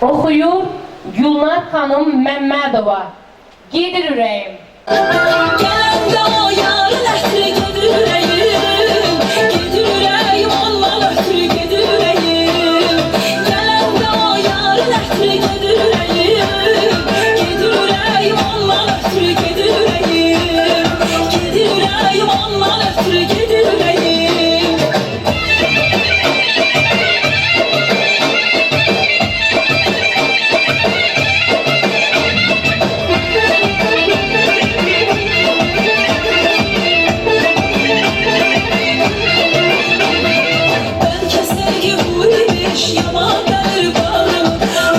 Oxuyur Gülnar xanım Məmmədova. Gedir ürəyim. Gələndə o yarın ətri gedir ürəyim, gedir ürəyim, ondan ötürü gedir ürəyim. Gələndə o yarın ətri gedir ürəyim, gedir ürəyim, ondan ötürü gedir ürəyim. Gedir ürəyim, ondan ötürü gedir ürəyim. Bəlkə sevgi bu imiş, yaman gəlir bağrım,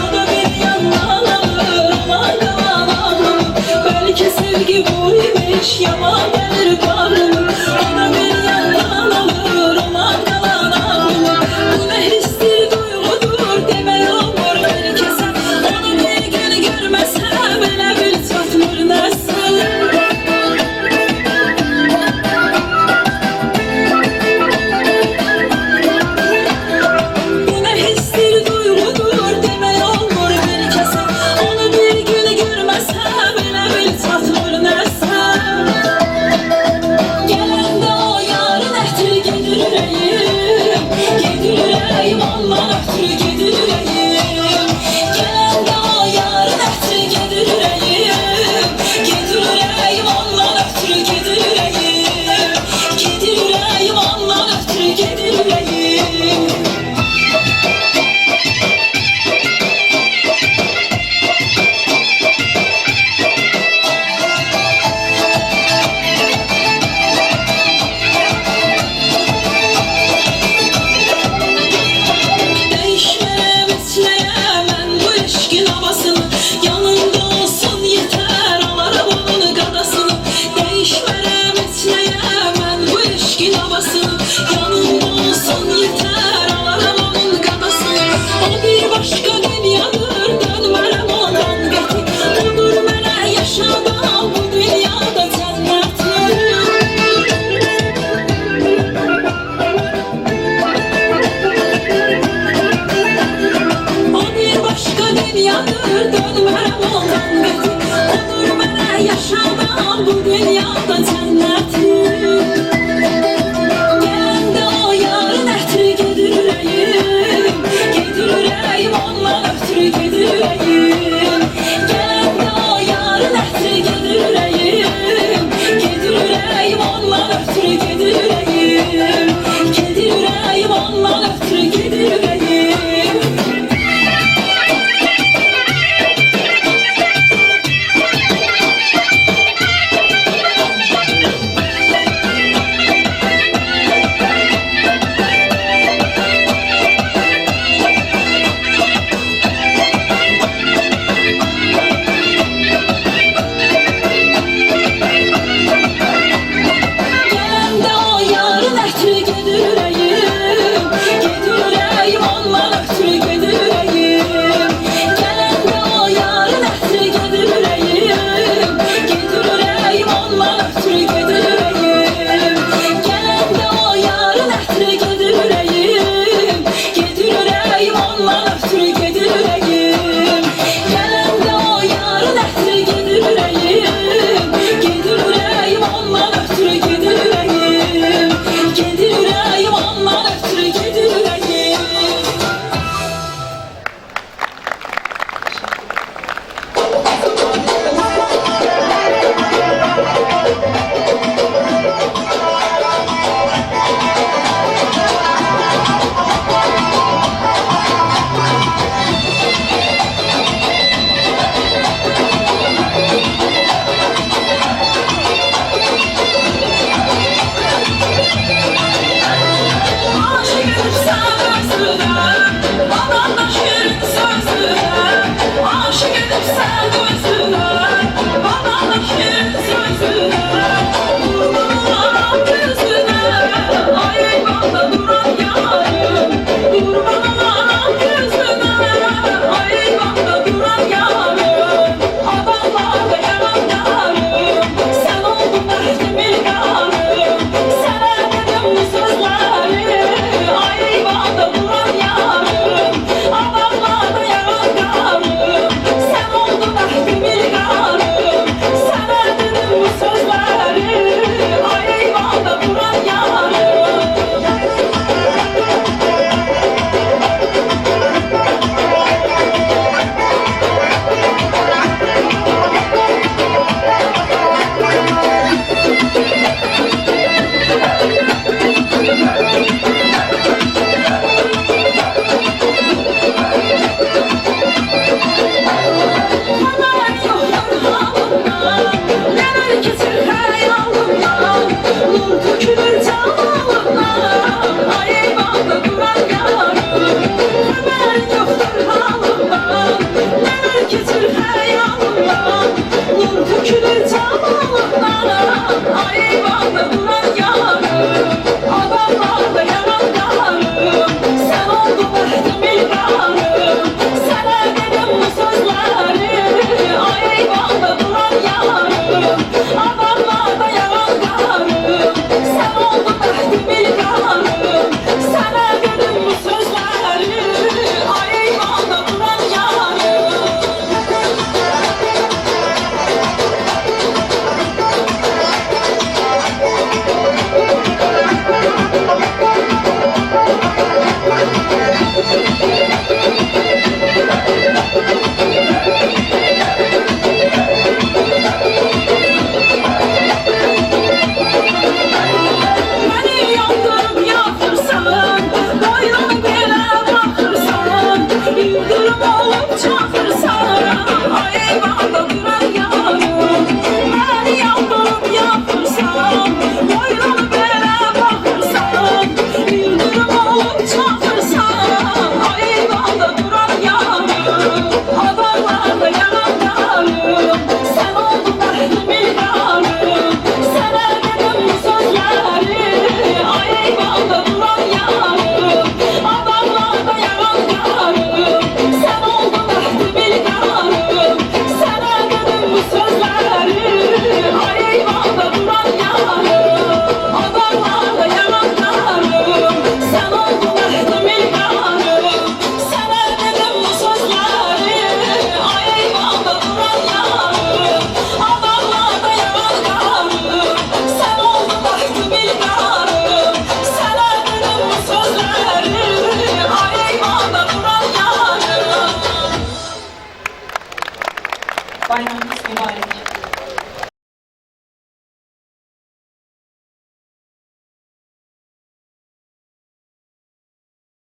o da bir yandan alır, aman qalan ağlım. Bəlkə sevgi bu imiş, yaman gəlir bağrım, o da bir yandan alır, aman qalan ağlım. Bu nə histir, duyğudur, demək olmur bir kəsə, onu bir gün görməsəm, elə bil çatmır nəsə. Bu nə histir, duyğudur, demək olmur bir kəsə, onu bir gün görməsəm, elə bil çatmır nəsə. Gələndə o yarın ətri gedir ürəyim, gedir ürəyim, ondan ötürü gedir ürəyim. Gələndə o yarın ətri gedir ürəyim, gedir ürəyim, ondan ötürü gedir ürəyim. Gedir ürəyim, ondan ötürü gedir ürəyim. Değişmərəm içləyəm mən bu eşqin havasını, yanımda olsun yetər, alaram onun qadasını. Değişmərəm içləyəm mən bu eşqin havasını, yanımda olsun yetər, alaram onun qadasını. O bir başqa dünyadır, dönmərəm ondan qəti, odur mənə yaşadan bu dünyada cənnəti. O bir başqa dünyadır, dönmərəm ondan qəti, odur mənə yaşadan bu dünyada cənnət.